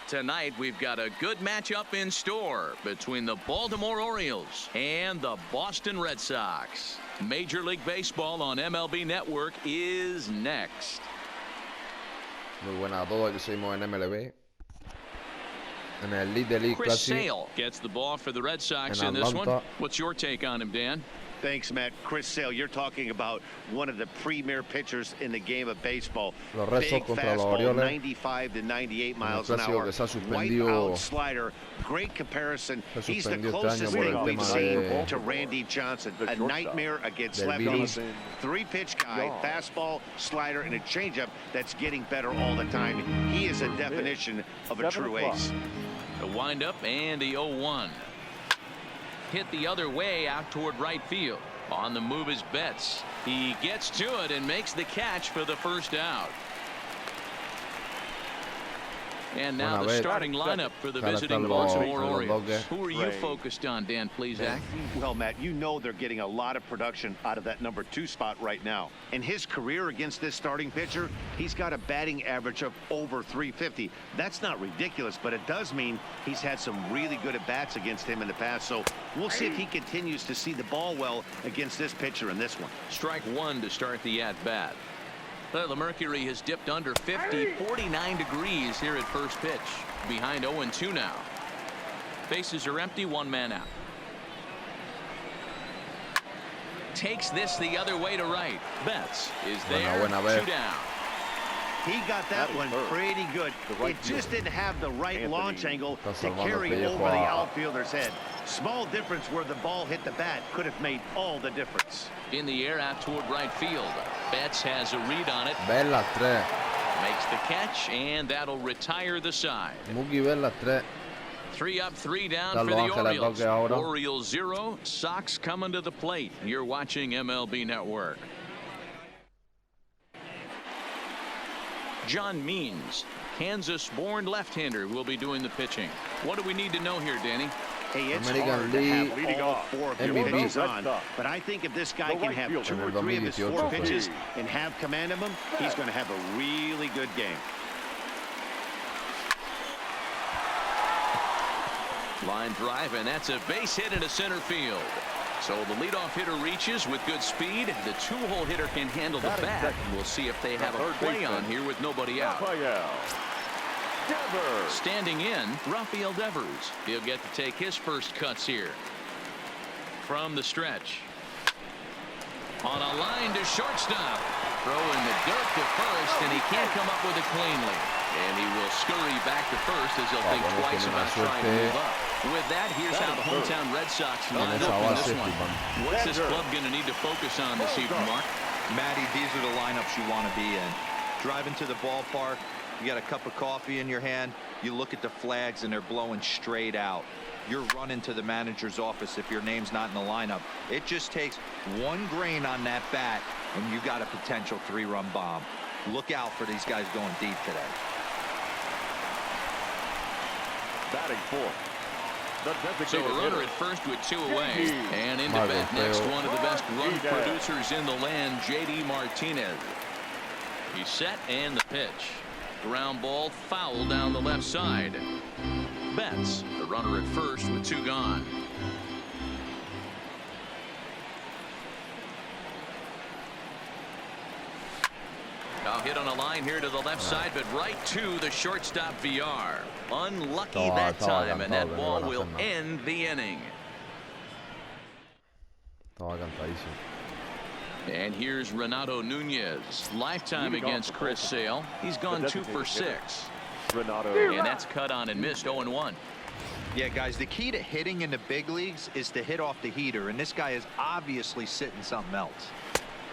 Tonight we've got a good matchup in store between the Baltimore Orioles and the Boston Red Sox. Major League Baseball on MLB Network is next. Muy buenas a todos, aquí seguimos en MLB. En el League Chris Sale gets the ball for the Red Sox in this one. What's your take on him, Dan? Thanks, Matt. Chris Sale, you're talking about one of the premier pitchers in the game of baseball. Los Red Sox contra los Orioles. 95 to 98 miles an hour. Wipeout slider. Great comparison. He's the closest thing we've seen to Randy Johnson. A nightmare against lefties. Three-pitch guy, fastball, slider, and a changeup that's getting better all the time. He is a definition of a true ace. The windup and the 0-1. Hit the other way out toward right field. On the move is Betts. He gets to it and makes the catch for the first out. And now the starting lineup for the visiting Baltimore Orioles. Who are you focused on, Dan Plesac? Well, Matt, you know they're getting a lot of production out of that number 2 spot right now. In his career against this starting pitcher, he's got a batting average of over 350. That's not ridiculous, but it does mean he's had some really good at-bats against him in the past. So we'll see if he continues to see the ball well against this pitcher in this one. Strike one to start the at-bat. The mercury has dipped under 50, 49 degrees here at first pitch. Behind 0-2 now. Bases are empty, one man out. Takes this the other way to right. Betts is there, 2 down. He got that one pretty good. It just didn't have the right launch angle to carry over the outfielder's head. Small difference where the ball hit the bat could have made all the difference. In the air out toward right field. Betts has a read on it. Bella 3. Makes the catch, and that'll retire the side. Mookie Bella 3. 3 up, 3 down for the Orioles. Orioles 0, Sox coming to the plate. You're watching MLB Network. John Means, Kansas-born left-hander, will be doing the pitching. What do we need to know here, Danny? Hey, it's hard to have all 4 of your pitches on, but I think if this guy can have 2 or 3 of his 4 pitches and have command of them, he's going to have a really good game. Line drive, and that's a base hit into center field. So the leadoff hitter reaches with good speed. The 2-hole hitter can handle the bat. We'll see if they have a play on here with nobody out. Standing in, Rafael Devers. He'll get to take his first cuts here. From the stretch. On a line to shortstop. Throw in the dirt to first, and he can't come up with it cleanly. And he will scurry back to first as he'll think twice about trying to move up. With that, here's how the hometown Red Sox line up in this one. What's this club going to need to focus on this evening, Mark? Matty, these are the lineups you want to be in. Driving to the ballpark, you got a cup of coffee in your hand, you look at the flags and they're blowing straight out. You're running to the manager's office if your name's not in the lineup. It just takes one grain on that bat and you got a potential 3-run bomb. Look out for these guys going deep today. Batting fourth. So a runner at first with 2 away. And into bat next, one of the best run producers in the land, J.D. Martinez. He's set, and the pitch. Ground ball foul down the left side. Betts, the runner at first with 2 gone. Now hit on a line here to the left side, but right to the shortstop VR. Unlucky that time, and that ball will end the inning. And here's Renato Nunez. Lifetime against Chris Sale. He's gone 2 for 6. And that's cut on and missed 0-1. Yeah, guys, the key to hitting in the big leagues is to hit off the heater, and this guy is obviously sitting something else.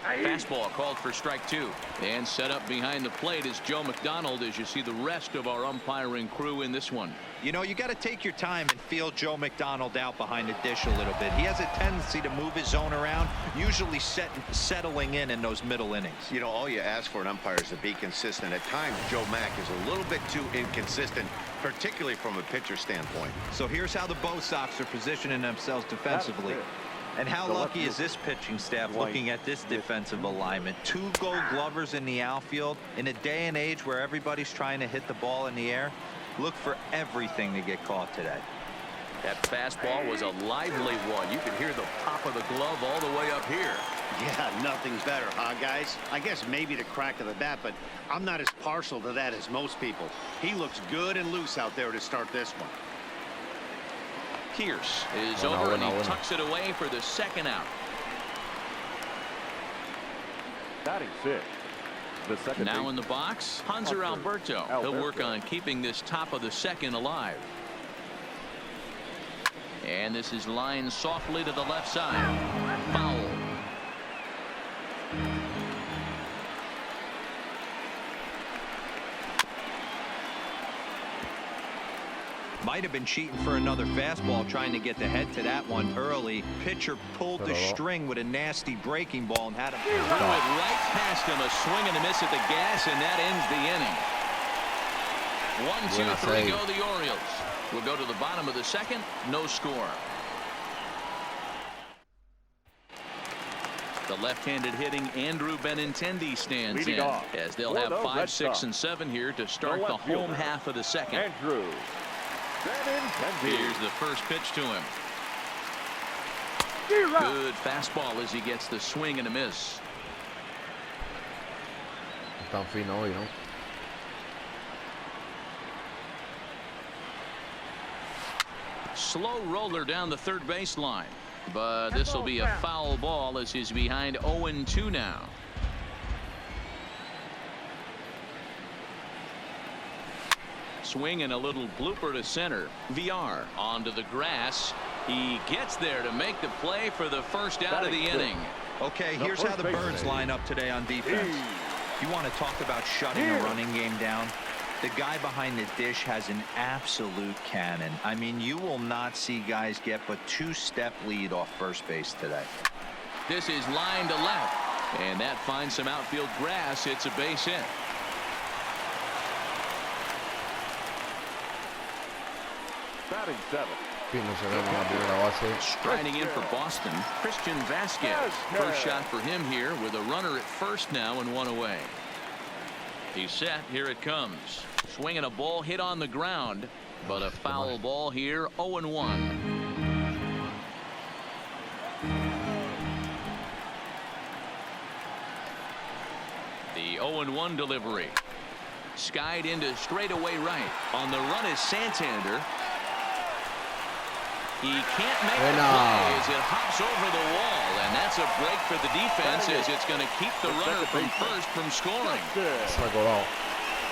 Fastball called for strike 2. And set up behind the plate is Joe McDonald as you see the rest of our umpiring crew in this one. You know, you got to take your time and feel Joe McDonald out behind the dish a little bit. He has a tendency to move his zone around, usually settling in those middle innings. You know, all you ask for an umpire is to be consistent. At times, Joe Mack is a little bit too inconsistent, particularly from a pitcher standpoint. So here's how the Bo Sox are positioning themselves defensively. And how lucky is this pitching staff looking at this defensive alignment? 2 Gold Glovers in the outfield. In a day and age where everybody's trying to hit the ball in the air, Look for everything to get caught today. That fastball was a lively one. You could hear the pop of the glove all the way up here. Yeah, nothing's better, huh, guys? I guess maybe the crack of the bat, but I'm not as partial to that as most people. He looks good and loose out there to start this one. Pierce is over and he tucks it away for the second out. Batting fifth. The second Now base. in the box, Hanser Alberto. He'll work on keeping this top of the second alive. And this is lined softly to the left side. Foul. Might have been cheating for another fastball, trying to get the head to that one early. Pitcher pulled the string with a nasty breaking ball and had him. Threw it right past him. A swing and a miss at the gas, and that ends the inning. 1, 2, 3 go the Orioles. We'll go to the bottom of the second. No score. The left-handed hitting Andrew Benintendi stands in, as they'll have 5, 6, and 7 here to start the home half of the second. Andrew Benintendi. Here's the first pitch to him. Good fastball as he gets the swing and a miss. Tan fino hoy, ¿no? Slow roller down the third baseline, but this will be a foul ball as he's behind 0-2 now. Swing and a little blooper to center. VR onto the grass. He gets there to make the play for the first out of the inning. Okay, here's how the Birds line up today on defense. You want to talk about shutting a running game down? The guy behind the dish has an absolute cannon. I mean, you will not see guys get but 2-step lead off first base today. This is line to left, and that finds some outfield grass. It's a base hit. Batting seventh. Pino se ve en la primera base. Striding in for Boston, Christian Vasquez. First shot for him here with a runner at first now and 1 away. He's set. Here it comes. Swinging a ball hit on the ground, but a foul ball here. 0-1. The 0-1 delivery. Skied into straightaway right. On the run is Santander. He can't make the play as it hops over the wall, and that's a break for the defense as it's going to keep the runner from first from scoring.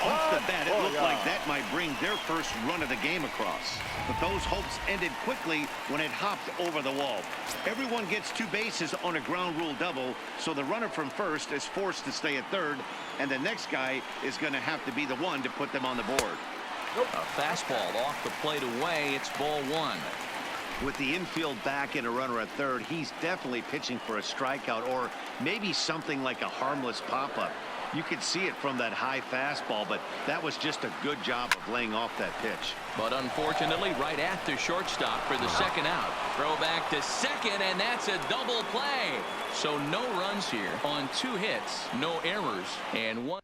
Off the bat, it looked like that might bring their first run of the game across. But those hopes ended quickly when it hopped over the wall. Everyone gets 2 bases on a ground rule double, so the runner from first is forced to stay at third, and the next guy is going to have to be the one to put them on the board. A fastball off the plate away. It's ball 1. With the infield back and a runner at third, he's definitely pitching for a strikeout or maybe something like a harmless pop-up. You could see it from that high fastball, but that was just a good job of laying off that pitch. But unfortunately, right at the shortstop for the second out. Throw back to second, and that's a double play. So no runs here on 2 hits, no errors, and 1.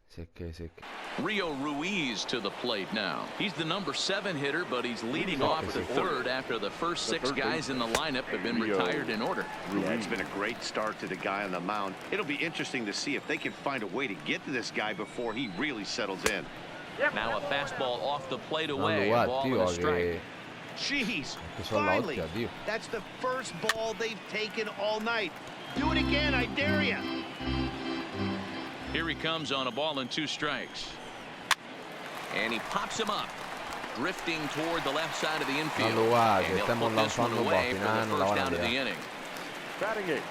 Rio Ruiz to the plate now. He's the number 7 hitter, but he's leading off the third after the first 6 guys in the lineup have been retired in order. Yeah, it's been a great start to the guy on the mound. It'll be interesting to see if they can find a way to get to this guy before he really settles in. Now a fastball off the plate away, a ball and a strike. Jeez, finally, that's the first ball they've taken all night. Do it again, I dare you. Here he comes on a ball and 2 strikes. And he pops him up, drifting toward the left side of the infield. And he'll put this one away for the first out of the inning. Batting 8.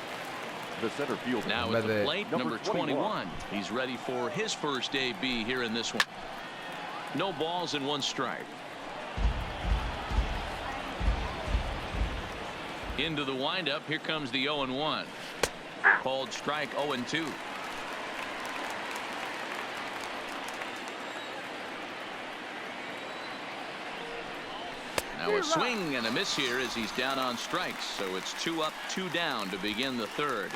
The center fielder. Now at the plate, number 21. He's ready for his first AB here in this one. No balls and 1 strike. Into the windup. Here comes the 0-1. Called strike 0-2. Now a swing and a miss here as he's down on strikes. So it's 2 up, 2 down to begin the third.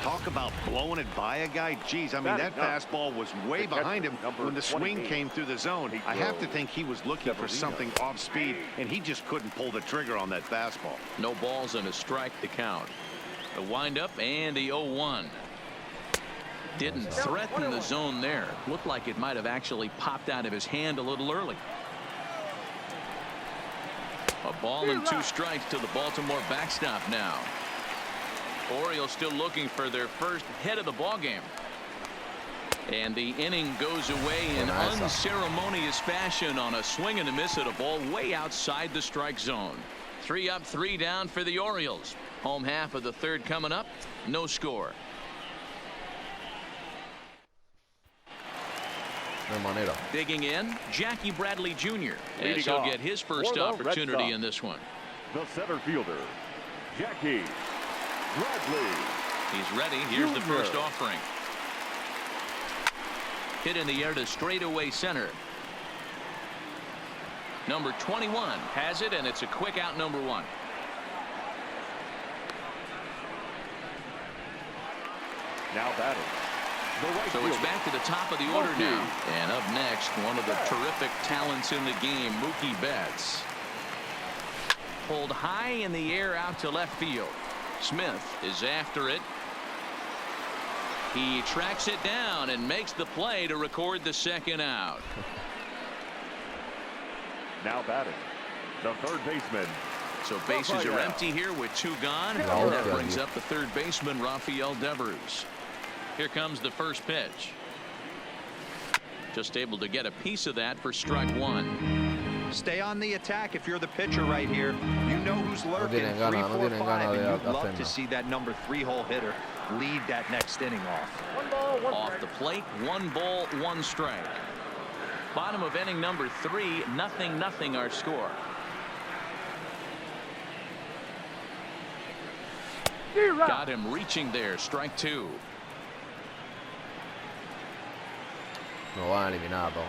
Talk about blowing it by a guy. Geez, I mean, that fastball was way behind him when the swing came through the zone. I have to think he was looking for something off speed, and he just couldn't pull the trigger on that fastball. No balls and a strike to count. The windup and the 0-1. Didn't threaten the zone there. Looked like it might have actually popped out of his hand a little early. A ball and 2 strikes to the Baltimore backstop now. Orioles still looking for their first hit of the ball game. And the inning goes away in unceremonious fashion on a swing and a miss at a ball way outside the strike zone. 3 up, 3 down for the Orioles. Home half of the third coming up. No score. No manera. Digging in, Jackie Bradley Jr. as Leading he'll off get his first for the opportunity Red in this one. The center fielder, Jackie Bradley. He's ready. Here's the first offering. Hit in the air to straightaway center. Number 21 has it, and it's a quick out, number 1. Now batting. So it's back to the top of the order now. And up next, one of the terrific talents in the game, Mookie Betts. Pulled high in the air out to left field. Smith is after it. He tracks it down and makes the play to record the second out. Now batting. The third baseman. So bases are empty here with 2 gone. And that brings up the third baseman, Rafael Devers. Here comes the first pitch. Just able to get a piece of that for strike 1. Stay on the attack if you're the pitcher right here. You know who's lurking. 3, 4, 5, and you'd love to see that number 3 hole hitter lead that next inning off. 1 ball, 1 Off strike. the plate, 1 ball, 1 strike. Bottom of inning number 3, 0-0 our score. Got him reaching there, strike 2. No va eliminado.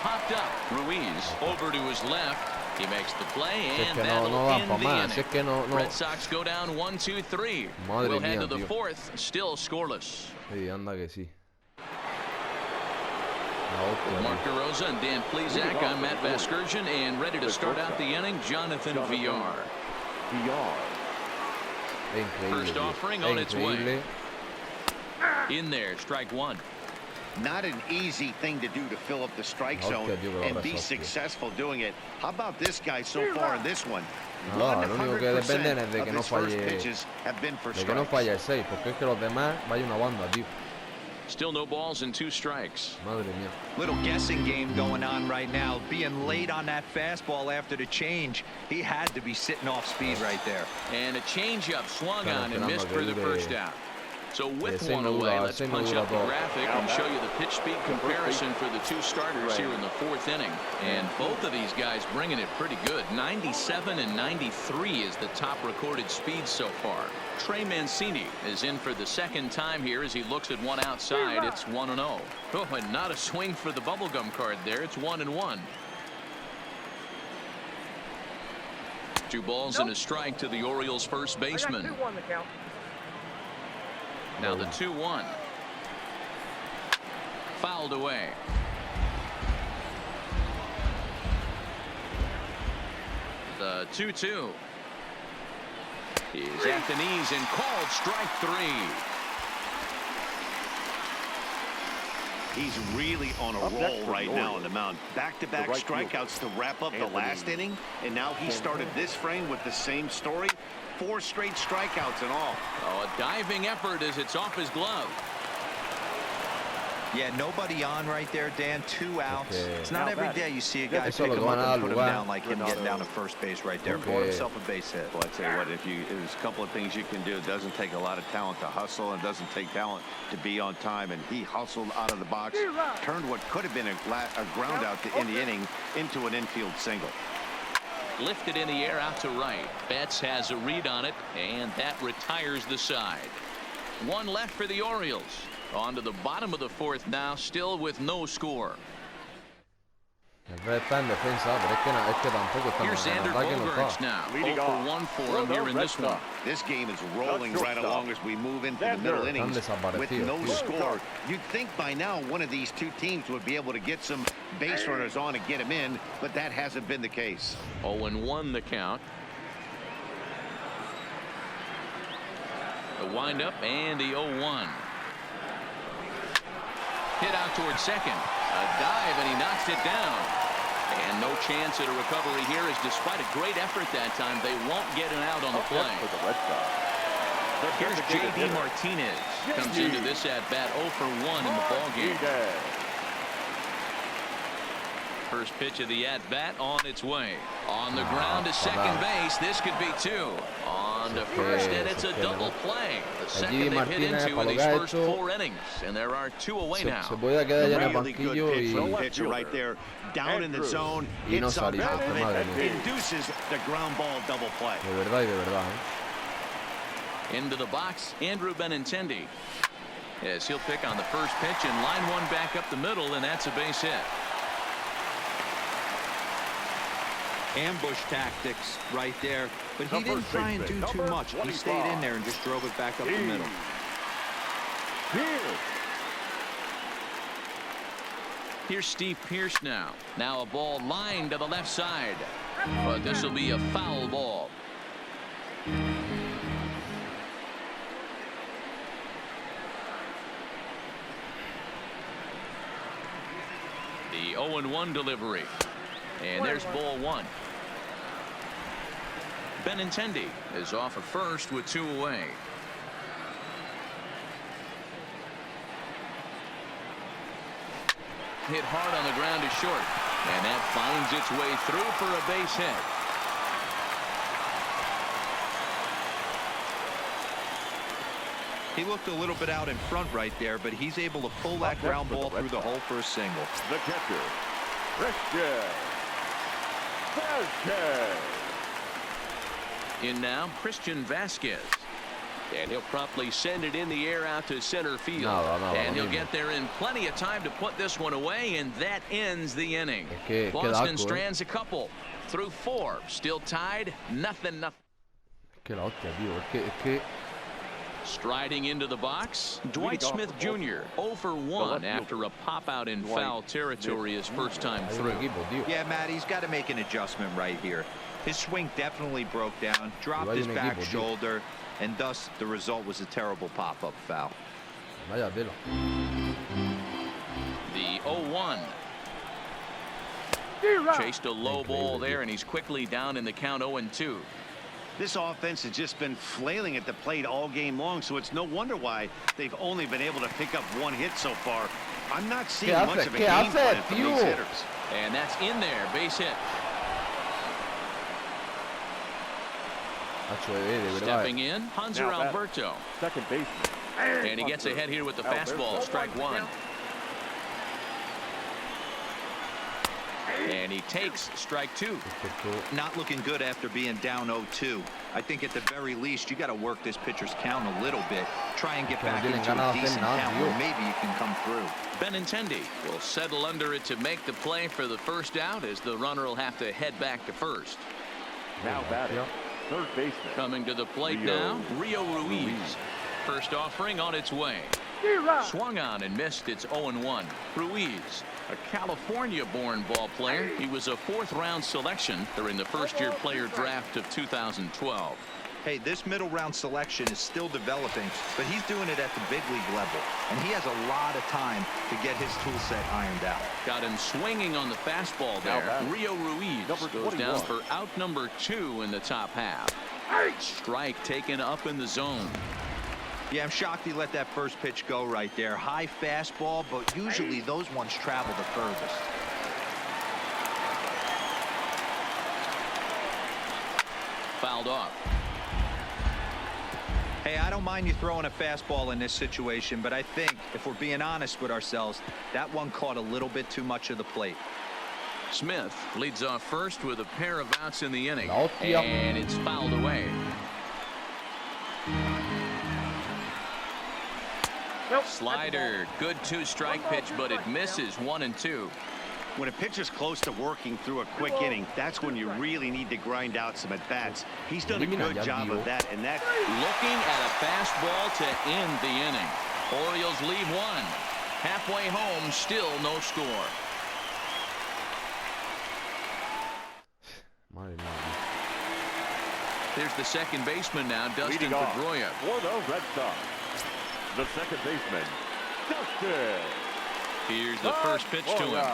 Popped up. Ruiz over to his left. He makes the play, Si es and que that'll no va end pa' the más. inning. Si es que no. Red Sox go down 1-2-3. Madre We'll head mía, to the tío. 4th, still scoreless. Sí, anda que sí. With Mark DeRosa and Dan Plesac, I'm Matt Vasgersian, and ready to start out the inning, Jonathan VR. First offering on its way. In there, strike 1. Not an easy thing to do to fill up the strike zone and be successful doing it. How about this guy so far in this one? No, lo único que dependen es de que no falle, de que no falle el 6, porque es que los demás vaya una banda, tío. Still no balls and 2 strikes. Madre mía. Little guessing game going on right now. Being late on that fastball after the change. He had to be sitting off speed right there. And a changeup swung on and missed for the first out. So with Ese one no away, dura- let's ese no punch dura up the todo. graphic and show you the pitch speed comparison for the 2 starters here in the 4th inning. And both of these guys bringing it pretty good. 97 and 93 is the top recorded speed so far. Trey Mancini is in for the second time here as he looks at one outside. It's 1-0. Oh, and not a swing for the bubblegum card there. It's 1-1. 2 balls and a strike to the Orioles first baseman. I got 2-1 the count. Now the 2-1. Fouled away. The 2-2. Is at the knees and called strike 3. He's really on a roll right now on the mound. Back-to-back strikeouts to wrap up the last inning, and now he started this frame with the same story. 4 straight strikeouts and all. Oh, a diving effort as it's off his glove. Yeah, nobody on right there, Dan. 2 outs. Okay. It's not every day you see a guy Eso pick lo him van a up dar and put him lugar. down like him getting down to first base right there. Okay. Bought himself a base hit. Well, I tell you what, there's a couple of things you can do. It doesn't take a lot of talent to hustle, and it doesn't take talent to be on time. And he hustled out of the box, turned what could have been a ground out to end the inning into an infield single. Lifted in the air out to right. Betts has a read on it, and that retires the side. 1 left for the Orioles. On to the bottom of the 4th now, still with no score. El red está en defensa, pero es que tampoco está Here's en Xander ataque, no Bogaerts está. now. 0 Leading for off. 1 for For him the here in Red this one. Sox. This game is rolling The right shortstop. along as we move into the Xander. middle innings Están with desaparecidos, no tío. score. You'd think by now one of these two teams would be able to get some base runners on and get them in, but that hasn't been the case. 0-1 the count. The windup and the 0-1. Hit out towards second. A dive, and he knocks it down. And no chance at a recovery here, as despite a great effort that time, they won't get an out on the play. For the Red Sox. The Here's designated J.D. hitter, Martinez. Comes JD. into this at-bat 0 for 1 in the ballgame. Martinez. First pitch of the at-bat on its way. On the ground to second base. This could be 2. On to first, and it's a double play. The second they've hit Martinez, into in para lo these que ha first hecho, 4 innings. And there are 2 away now. Se podía quedar ya en el Really good banquillo pitch from the y pitcher right there, down in the Andrew. zone, Y no hits up salir top por of tema de it, mí. induces the ground ball double play. de verdad y de verdad, Into the box, Andrew Benintendi. Yes, he'll pick on the first pitch and line one back up the middle, and that's a base hit. Ambush tactics right there, but he The didn't first try and do baseman, too number much. He 25. stayed in there and just drove it back up the middle. Here. Here's Steve Pearce now. Now a ball lined to the left side. But this will be a foul ball. The 0-1 delivery. And there's ball 1. Benintendi is off at first with 2 away. Hit hard on the ground to short, and that finds its way through for a base hit. He looked a little bit out in front right there, but he's able to pull that ground ball through the hole for a single. The catcher, Christian Vasquez. In now, Christian Vasquez. And he'll promptly send it in the air out to center field. And he'll get there in plenty of time to put this one away, and that ends the inning. Boston strands a couple through 4. Still tied, 0-0. que la hostia, tío, es que Striding into the box, Dwight Smith Jr. 0 for 1 after a pop out in foul territory his first time through. Yeah, Matt, he's got to make an adjustment right here. His swing definitely broke down, dropped his back shoulder, and thus the result was a terrible pop-up foul. Vaya tela. The 0-1. Chased a low ball there, and he's quickly down in the count 0-2. This offense has just been flailing at the plate all game long, so it's no wonder why they've only been able to pick up 1 hit so far. I'm not seeing much of a game plan from these hitters. And that's in there, base hit. Stepping in, Hanser Alberto. Second baseman. And he gets ahead here with the fastball, strike 1. And he takes strike 2. Not looking good after being down 0-2. I think at the very least you got to work this pitcher's count a little bit. Try and get back into a decent count where maybe you can come through. Benintendi will settle under it to make the play for the first out, as the runner will have to head back to first. Now batting, third baseman. Coming to the plate now, Rio Ruiz. First offering on its way. Swung on and missed. It's 0-1. Ruiz, a California-born ball player. He was a 4th-round selection during the first-year player draft of 2012. Hey, this middle round selection is still developing, but he's doing it at the big league level, and he has a lot of time to get his tool set ironed out. Got him swinging on the fastball there. Rio Ruiz goes down for out number 2 in the top half. Strike taken up in the zone. Yeah, I'm shocked he let that first pitch go right there. High fastball, but usually those ones travel the furthest. Fouled off. Hey, I don't mind you throwing a fastball in this situation, but I think if we're being honest with ourselves, that one caught a little bit too much of the plate. Smith leads off first with a pair of outs in the inning, and it's fouled away. Slider, good 2-strike pitch, but it misses 1-2. When a pitcher's close to working through a quick inning, that's when you really need to grind out some at-bats. He's done a good job of that, and that... Looking at a fastball to end the inning. Orioles leave one. Halfway home, still no score. Madre mía. There's the second baseman now, Dustin Leading off Pedroia. for the Red Sox, the second baseman, Dustin. Here's the first pitch to him.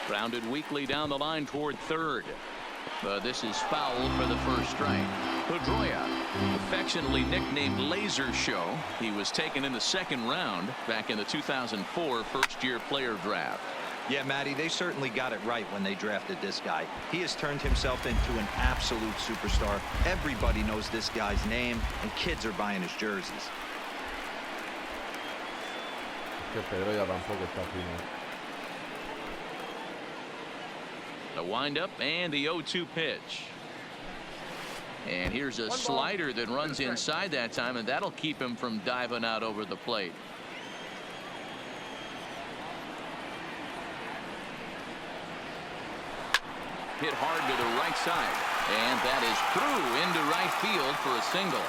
Grounded weakly down the line toward third. But this is foul for the first strike. Pedroia, affectionately nicknamed Laser Show. He was taken in the second round back in the 2004 first-year player draft. Yeah, Matty, they certainly got it right when they drafted this guy. He has turned himself into an absolute superstar. Everybody knows this guy's name, and kids are buying his jerseys. Que Pedro ya tampoco está fino. The windup and the 0-2 pitch. And here's a slider that runs inside that time, and that'll keep him from diving out over the plate. Hit hard to the right side, and that is through into right field for a single.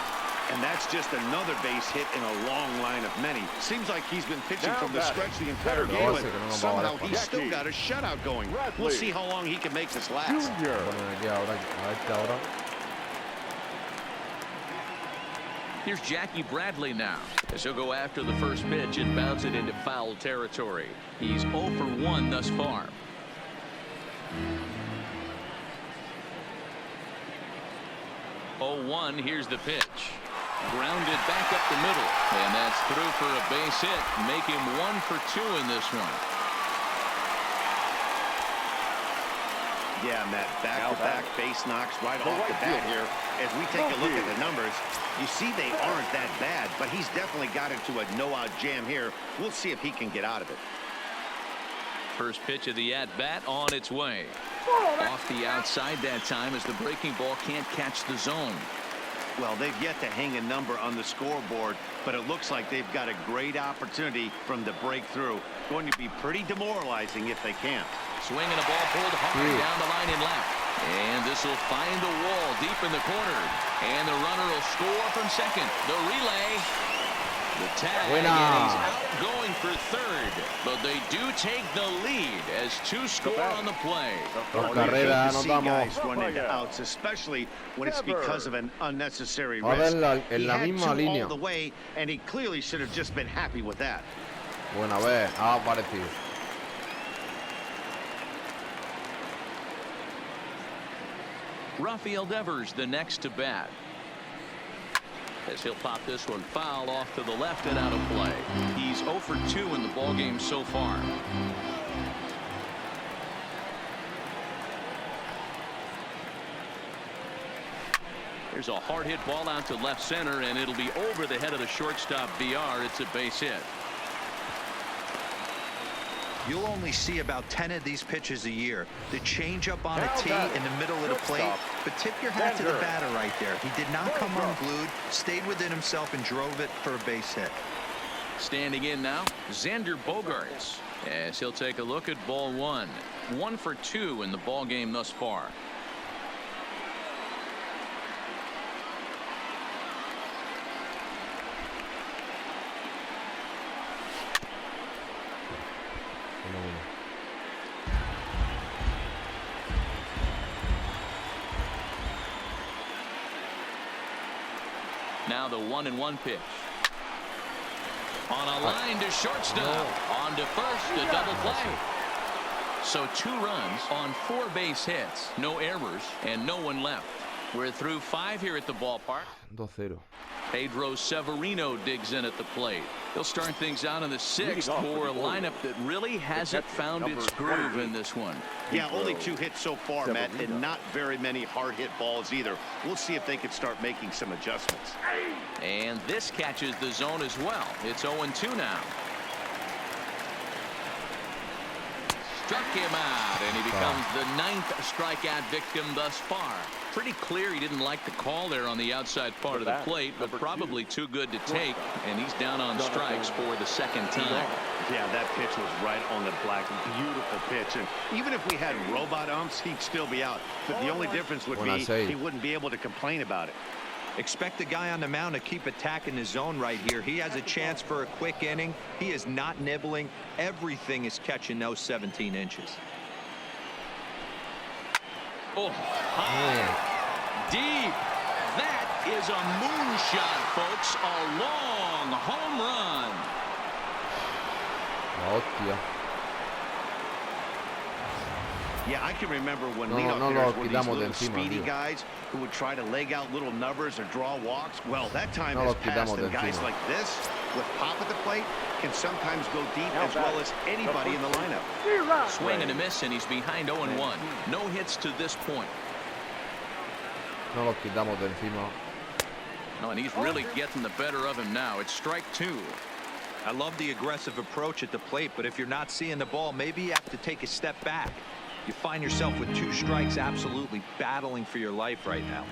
And that's just another base hit in a long line of many. Seems like he's been pitching from the stretch the entire game, but somehow he's still got a shutout going. We'll see how long he can make this last. Here's Jackie Bradley now, as he'll go after the first pitch and bounce it into foul territory. He's 0 for 1 thus far. Oh, 1, here's the pitch. Grounded back up the middle, and that's through for a base hit. Make him 1 for 2 in this one. Yeah, and that back-to-back base knocks right off the bat here. As we take a look at the numbers, you see they aren't that bad, but he's definitely got into a no-out jam here. We'll see if he can get out of it. First pitch of the at-bat on its way. Off the outside that time as the breaking ball can't catch the zone. Well, they've yet to hang a number on the scoreboard, but it looks like they've got a great opportunity from the breakthrough. Going to be pretty demoralizing if they can't. Swinging a ball pulled hard down the line and left. And this will find the wall deep in the corner. And the runner will score from second. The relay. The tag, and he's out going for third, but they do take the lead as 2 score on the play. Guys run into outs, especially when it's because of an unnecessary risk. He had 2 all the way, and he clearly should have just been happy with that. Bueno, a ver, ha aparecido. Rafael Devers, the next to bat. As he'll pop this one foul off to the left and out of play. He's 0 for 2 in the ballgame so far. There's a hard hit ball out to left center, and it'll be over the head of the shortstop VR. It's a base hit. You'll only see about 10 of these pitches a year. The changeup on a tee in the middle of the plate. But tip your hat to the batter right there. He did not come unglued, stayed within himself, and drove it for a base hit. Standing in now, Xander Bogaerts, as he'll take a look at ball 1. 1 for 2 in the ball game thus far. Now the 1-1 pitch. On a line to shortstop. On to first, a double play. So 2 runs on 4 base hits. No errors and no one left. We're through 5 here at the ballpark. 2-0. Pedro Severino digs in at the plate. He'll start things out in the 6th for a lineup that really hasn't found its groove in this one. Yeah, only 2 hits so far, Matt, and not very many hard hit balls either. We'll see if they can start making some adjustments. And this catches the zone as well. It's 0-2 now. Struck him out, and he becomes the 9th strikeout victim thus far. Pretty clear he didn't like the call there on the outside part of the plate, but probably too good to take, and he's down on strikes for the 2nd time. Yeah, that pitch was right on the black. Beautiful pitch. And even if we had robot umps, he'd still be out. But the only difference would be he wouldn't be able to complain about it. Expect the guy on the mound to keep attacking the zone right here. He has a chance for a quick inning. He is not nibbling. Everything is catching those 17 inches. Oh, high, deep. That is a moonshot, folks. A long home run. Hostia. Yeah, I can remember when No leadoff lo hitters were these quitamos de little encima, speedy tío. guys who would try to leg out little numbers or draw walks. Well, that time No has lo passed, quitamos de and guys encima. like this, with pop at the plate, can sometimes go deep as well as anybody in the lineup. Swing and a miss, and he's behind 0-1. No hits to this point. No lo quitamos de encima. Oh, and he's really getting the better of him now. It's strike 2. I love the aggressive approach at the plate, but if you're not seeing the ball, maybe you have to take a step back. You find yourself with 2 strikes, absolutely battling for your life right now.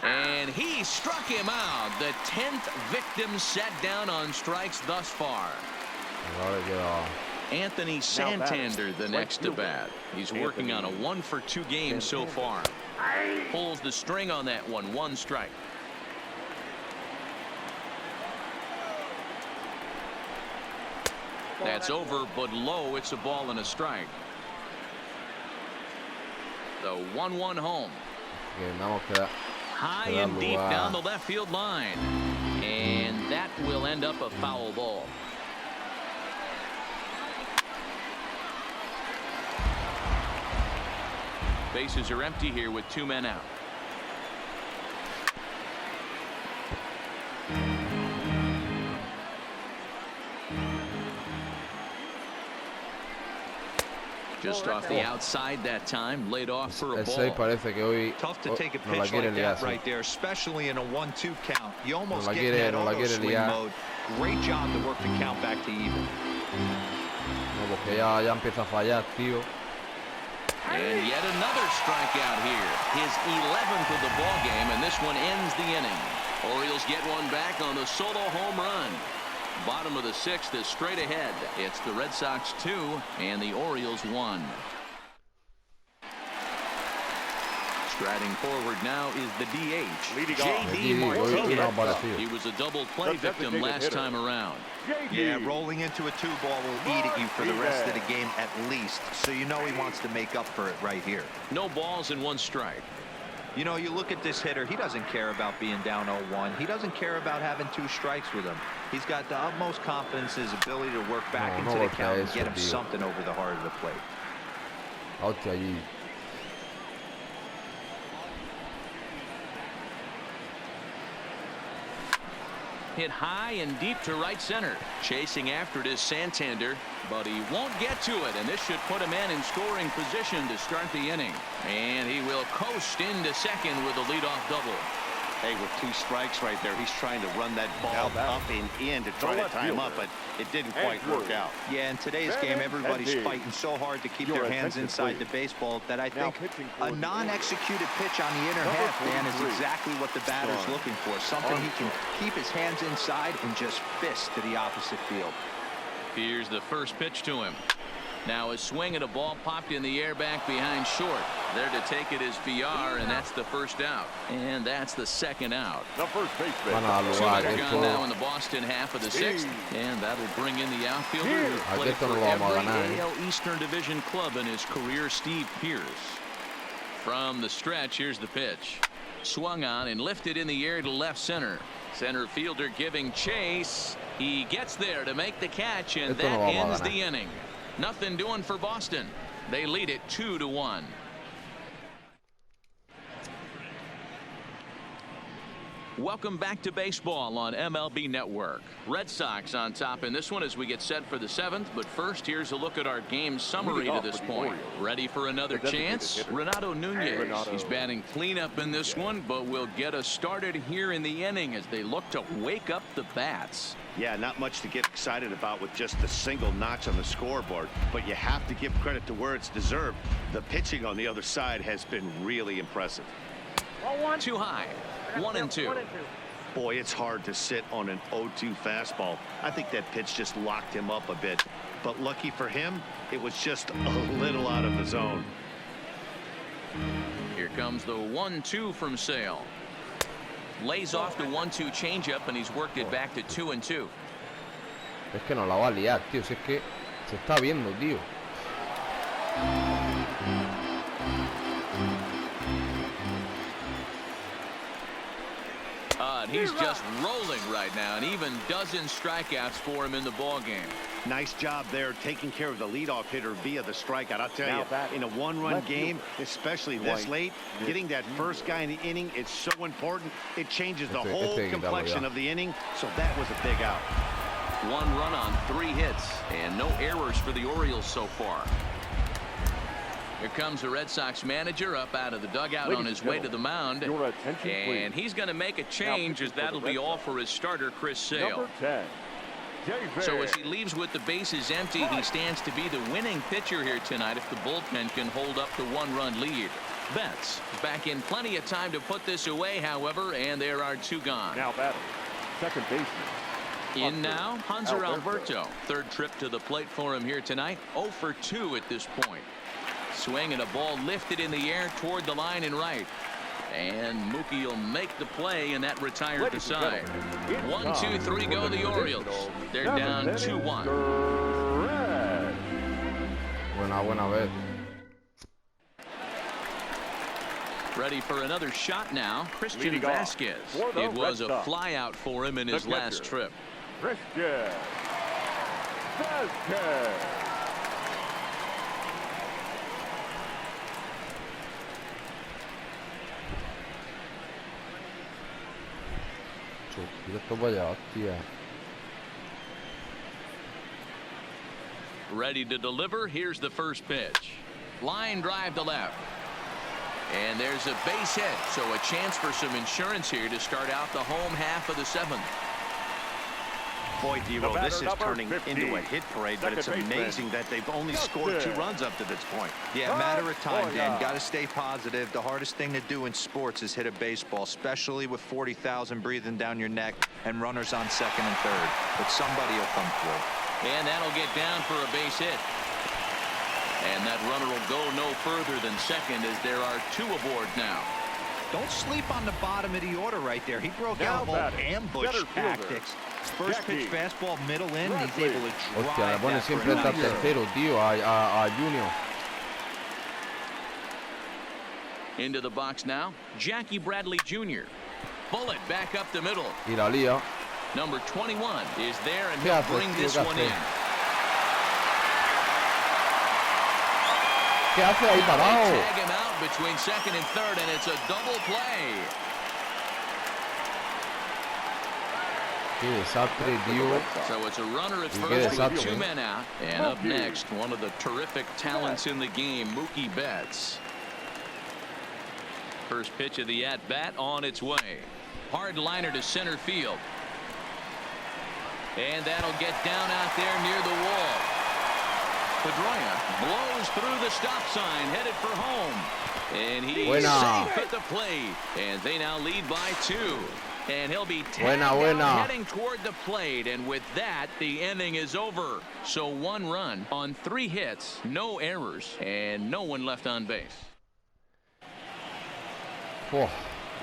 And he struck him out. The 10th victim set down on strikes thus far. Ahora queda Anthony Santander, the next to bat. He's working on a 1-for-2 game so far. Pulls the string on that one. 1 strike. That's over, but low. It's a ball and a strike. The 1-1 home. que vamos a quedar. High and deep down the left field line. And that will end up a foul ball. Bases are empty here with 2 men out. Just off the outside that time, laid off for a El 6 ball. parece que hoy Tough to take a no la pitch quiere like liar. that right there, especially in a 1-2 count. You almost No la get quiere- that no la auto quiere swing liar. mode. Great job to work the count back to even. No, porque ya empieza a fallar, tío. And yet another strikeout here. His 11th of the ball game, and this one ends the inning. Orioles get one back on the solo home run. Bottom of the 6th is straight ahead. It's the Red Sox 2 and the Orioles 1. Striding forward now is the DH, Leading J.D. off. Martinez. He was a double play The victim designated last hitter. time around. Yeah, rolling into a 2-ball will eat at you for the rest of the game at least. So you know he wants to make up for it right here. No balls and 1 strike. You know, you look at this hitter, he doesn't care about being down 0-1. He doesn't care about having 2 strikes with him. He's got the utmost confidence in his ability to work back No, into no the count and golpea get him eso, tío. something over the heart of the plate. Out allí. Hit high and deep to right center. Chasing after it is Santander, but he won't get to it, and this should put him in scoring position to start the inning. And he will coast into second with a leadoff double. Hey, with 2 strikes right there, he's trying to run that ball up and in to try to time up, but it didn't quite work out. Yeah, in today's game, everybody's Andy. fighting so hard to keep Your their hands attention, inside the please. baseball that I Now think pitching a for the non-executed pitch on the inner Number half, man, is 43. exactly what the batter's Strong. looking for. Something he can keep his hands inside and just fist to the opposite field. Here's the first pitch to him. Now a swing and a ball popped in the air back behind short. There to take it is VR, and that's the first out. And that's the 2nd out. The first baseman. Van a 2 lugar, men are gone now in esto, the Boston half of the 6th, and that'll bring in the outfielder Here. who played Esto for no lo vamos a every ganar, AL Eastern Division club in his career, Steve Pearce. From the stretch, here's the pitch. Swung on and lifted in the air to left center. Center fielder giving chase. He gets there to make the catch, and Esto no that lo vamos a ends ganar. the inning. Nothing doing for Boston. They lead it 2-1. Welcome back to baseball on MLB Network. Red Sox on top in this one as we get set for the 7th. But first, here's a look at our game summary to this point. Ready for another chance? Renato Nunez. He's batting cleanup in this one, but will get us started here in the inning as they look to wake up the bats. Yeah, not much to get excited about with just a single notch on the scoreboard, but you have to give credit to where it's deserved. The pitching on the other side has been really impressive. Too high. 1-2. Boy, it's hard to sit on an 0-2 fastball. I think that pitch just locked him up a bit. But lucky for him, it was just a little out of the zone. Here comes the 1-2 from Sale. Lays off the 1-2 changeup, and he's worked it back to 2-2. Es que no la va a liar, tío. Si es que se está viendo, tío. And he's just rolling right now, and even dozen strikeouts for him in the ball game. Nice job there taking care of the leadoff hitter via the strikeout. I'll tell you, in a one-run game, especially this late, getting that first guy in the inning, it's so important. It changes the whole complexion of the inning, so that was a big out. 1 run on 3 hits, and no errors for the Orioles so far. Here comes the Red Sox manager up out of the dugout on his way to the mound. And he's going to make a change, as that'll be all for his starter, Chris Sale. So as he leaves with the bases empty, he stands to be the winning pitcher here tonight if the bullpen can hold up the 1-run lead. Betts back in plenty of time to put this away, however, and there are 2 gone. Now batting, second baseman. In now, Hanser Alberto. Third trip to the plate for him here tonight. 0 for 2 at this point. Swing and a ball lifted in the air toward the line and right. And Mookie will make the play, and that retired the side. 1, 2, 3 go the Orioles. They're down 2-1. Buena vez. Ready for another shot now. Christian Vasquez. It was a flyout for him in his last trip. Christian Vasquez. Esto para allá, hostia. Ready to deliver. Here's the first pitch. Line drive to left. And there's a base hit, so a chance for some insurance here to start out the home half of the 7th. Boy, D-Roll, this is turning into a hit parade, but it's amazing that they've only scored 2 runs up to this point. Yeah, matter of time, Dan. Got to stay positive. The hardest thing to do in sports is hit a baseball, especially with 40,000 breathing down your neck and runners on second and third. But somebody will come through. And that'll get down for a base hit. And that runner will go no further than second, as there are 2 aboard now. Don't sleep on the bottom of the order right there. He broke out old ambush tactics. First pitch fastball middle in, and he's able to Hostia, drive le pone that for siempre hasta another. tercero, tío, a Junior. Into the box now, Jackie Bradley Jr. Bullet back up the middle. Y la lía. Number 21 is there, and ¿Qué he'll haces, bring tío? this ¿Qué one haces? in. ¿Qué hace ahí parado? Tag him out between second and third, and it's a double play. Qué desastre, tío. So it's a runner at Qué first with desastre. 2 men out. And up next, one of the terrific talents in the game, Mookie Betts. First pitch of the at-bat on its way. Hard liner to center field. And that'll get down out there near the wall. Pedroia blows through the stop sign, headed for home. And he's safe at the plate. And they now lead by 2. And he'll be tagged out heading toward the plate. And with that, the inning is over. So 1 run on 3 hits, no errors, and no one left on base.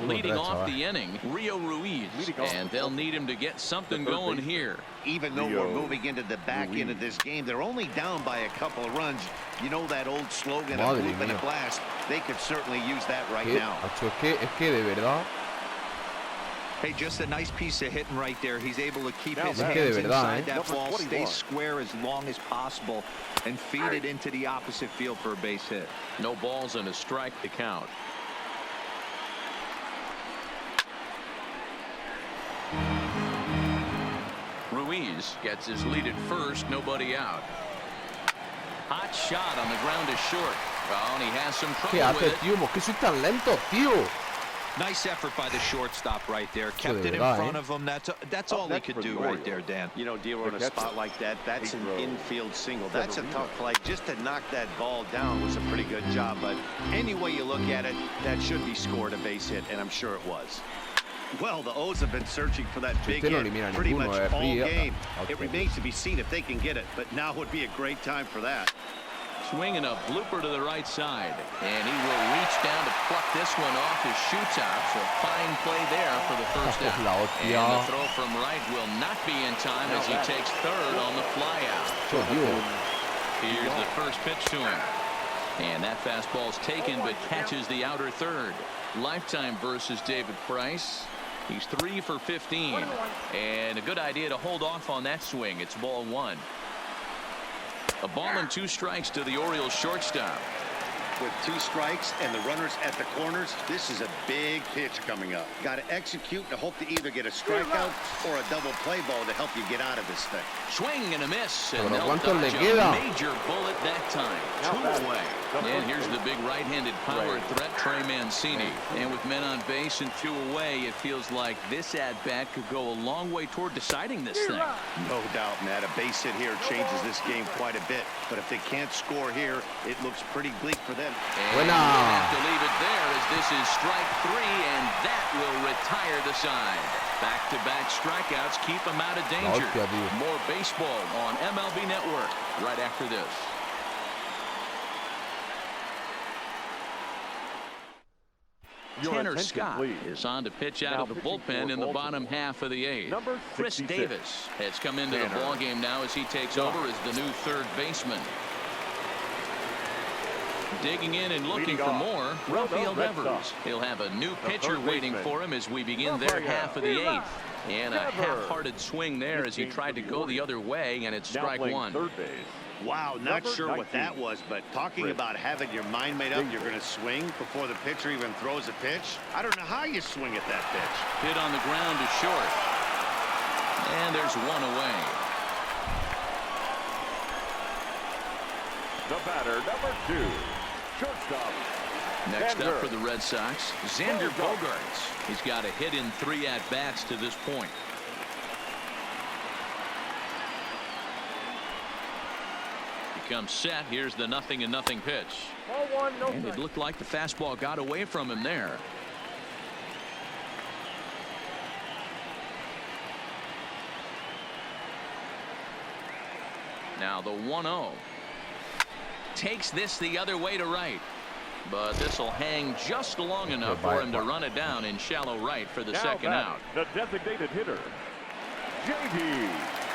Leading off the inning, Rio Ruiz, and they'll need him to get something going here. Even though we're moving into the back end of this game, they're only down by a couple of runs. You know that old slogan, a whoop and a blast. They could certainly use that right now. Es que de verdad. Hey, just a nice piece of hitting right there. He's able to keep his Es que hands de verdad, inside that ball, stay square as long as possible, and feed it into the opposite field for a base hit. No balls and a strike to count. Ruiz gets his lead at first, nobody out. Hot shot on the ground is short. Well, and he has some trouble ¿Qué with haces, it. tío? ¿Por qué soy tan lento, tío? Nice effort by the shortstop right there. Kept it in front of him. That's all he could do right there, Dan. You know, dealer on a spot like that, that's an infield single. That's a tough play. Just to knock that ball down was a pretty good job. But any way you look at it, that should be scored a base hit, and I'm sure it was. Well, the O's have been searching for that big usted no hit elimina pretty ninguno, much all Free, game. out It there. remains to be seen if they can get it, but now would be a great time for that. Swinging a blooper to the right side, and he will reach down to pluck this one off his shoe top. So fine play there for the first Esta es out. la And hostia. the throw from right will not be in time as he takes third on the fly out. Oh, Dios. Here's the first pitch to him. And that fastball's taken but catches the outer third. Lifetime versus David Price. He's 3 for 15. And a good idea to hold off on that swing. It's ball 1. A ball and 2 strikes to the Orioles shortstop. With 2 strikes and the runners at the corners, this is a big pitch coming up. Got to execute to hope to either get a strikeout or a double play ball to help you get out of this thing. Swing and a miss. And Pero they'll ¿cuánto le dodge queda? a major bullet that time. 2 away. And here's the big right-handed power threat, Trey Mancini. And with men on base and 2 away, it feels like this at-bat could go a long way toward deciding this thing. No doubt, Matt. A base hit here changes this game quite a bit. But if they can't score here, it looks pretty bleak for them. And Buena. we'll have to leave it there as this is strike 3, and that will retire the side. Back-to-back strikeouts keep him out of danger. hostia, tío. More baseball on MLB Network right after this. Your Tanner attention, Scott please. is on to pitch out Now of the pitching bullpen for in the Baltimore. bottom half of the 8th. Number Chris 66. Davis has come into the Tanner. ballgame now as he takes over as the new third baseman. Digging in and looking Leading for off, more, Well, Rafael Red Devers. Sox. He'll have a new The pitcher third waiting baseman. for him as we begin their Rafael half of the 8th. And a Devers. half-hearted swing there as he Pitching tried to for the go the Orioles. other way, and it's Now strike playing 1. third base. Wow, not Number sure what 19. that was, but talking Chris about having your mind made up, you're going to swing before the pitcher even throws a pitch. I don't know how you swing at that pitch. Hit on the ground to short. And there's 1 away. The batter, number 2. Shortstop. Next Xander. up for the Red Sox, Xander Bogaerts. He's got a hit in 3 at-bats to this point. He comes set. Here's the 0-0 pitch. And it looked like the fastball got away from him there. Now the 1-0. Takes this the other way to right. But this will hang just long enough for him to run it down in shallow right for the Now second back, out. the designated hitter, J.D.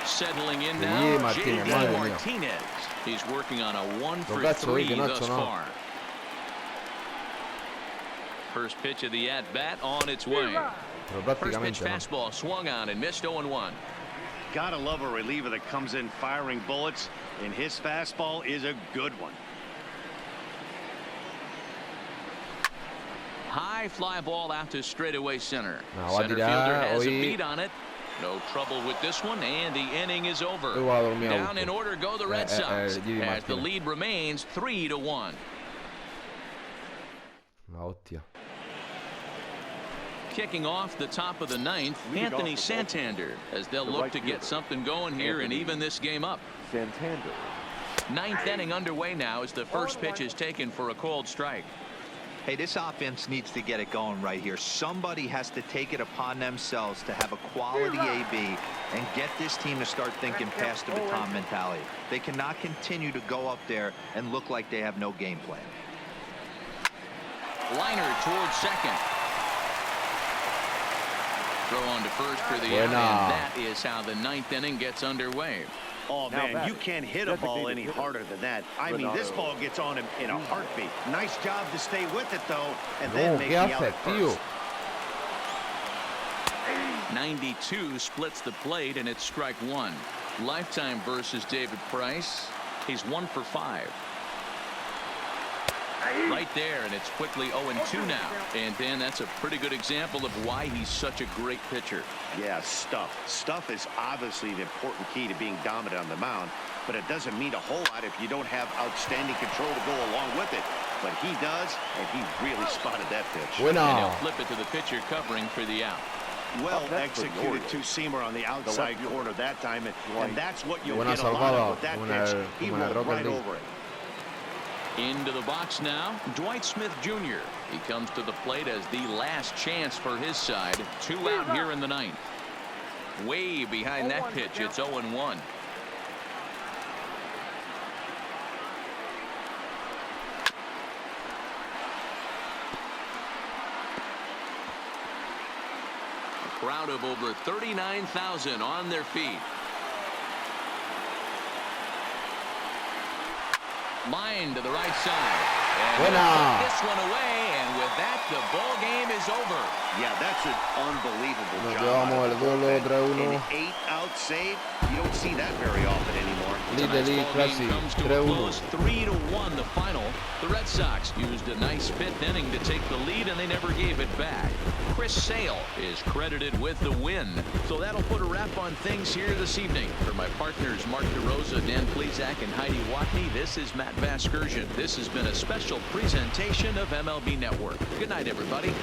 Settling in Sí, now, Martínez, J.D. madre mía. Martinez. He's working on a 1 for Lo cacho, 3 que no ha thus hecho nada. far. First pitch of the at-bat on its way. Pero First pitch prácticamente no. fastball swung on and missed 0-1. Gotta love a reliever that comes in firing bullets, and his fastball is a good one. High fly ball out to straightaway center. No, va a Center tirar fielder has a hoy. beat on it. No trouble with this one, and the inning is over. Hoy va a dormir a Down gusto. in order go the Red Sox J.D. as the Martínez. lead remains 3-1. La hostia. Kicking off the top of the 9th, Leading Anthony off the Santander, as they'll the look right to get fielder, something going here and Anthony even this game up. Santander. 9th inning underway now as the first pitch is taken for a called strike. Hey, this offense needs to get it going right here. Somebody has to take it upon themselves to have a quality AB and get this team to start thinking past the baton mentality. They cannot continue to go up there and look like they have no game plan. Liner towards second. Throw on to first for the out, Buena. and that is how the 9th inning gets underway. Oh, Now man, back, you can't hit a ball designated any hitter, harder than that. I mean, this Renato. ball gets on him in a heartbeat. Nice job to stay with it, though, and No, then make ¿qué the out hace, at tío? first. 92 splits the plate, and it's strike 1. Lifetime versus David Price. He's 1 for 5. Right there, and it's quickly 0-2 now. And Dan, that's a pretty good example of why he's such a great pitcher. Yeah, stuff. Stuff is obviously the important key to being dominant on the mound, but it doesn't mean a whole lot if you don't have outstanding control to go along with it. But he does, and he really spotted that pitch. And Buena. he'll flip it to the pitcher covering for the out. Well Up next for the executed Orioles. two-seamer on the outside fielder. corner that time, and that's what you'll Buena get a lot salvada, of with that como en el- pitch. He como en el rolled Rocket right League. over it. Into the box now, Dwight Smith Jr. He comes to the plate as the last chance for his side. 2 out here in the ninth. Way behind that pitch. It's 0-1. A crowd of over 39,000 on their feet. Line to the right side. And Buena. this one away, and with that, the ball game is over. Yeah, that's an unbelievable Nos job. llevamos out el of the duelo bullpen. 3-1. An 8-out save. You don't see that very often anymore. Líder Tonight's y ball game Classic comes to a 3-1. close, 3-1 the final. The Red Sox used a nice 5th inning to take the lead, and they never gave it back. Chris Sale is credited with the win. So that'll put a wrap on things here this evening. For my partners Mark DeRosa, Dan Plesac, and Heidi Watney, this is Matt Vasgersian. This has been a special presentation of MLB Network. Good night, everybody.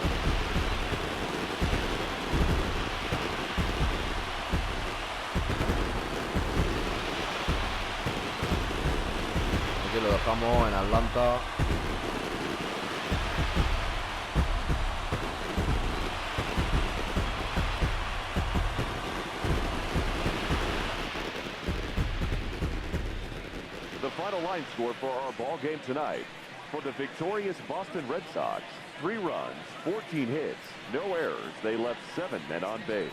Aquí lo dejamos en Atlanta. The final line score for our ball game tonight. For the victorious Boston Red Sox, 3 runs, 14 hits, no errors. They left 7 men on base.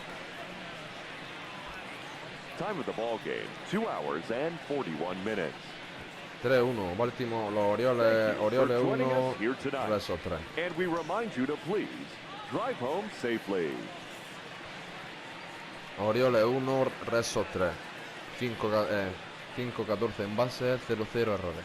Time of the ball game, 2 hours and 41 minutes. 3-1. Baltimore, los Thank Orioles, you for Orioles joining 1, us here tonight. Red Sox 3. And we remind you to please drive home safely. Orioles 1, Red Sox 3. 5-14 en base, 0-0 errores.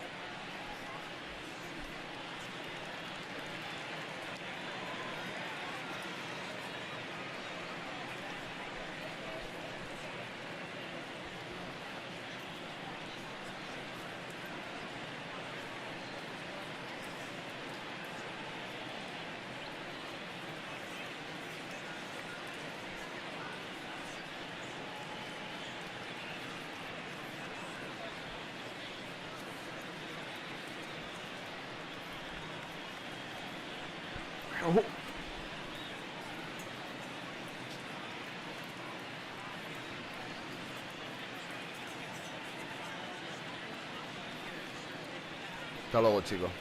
Hasta luego, chicos.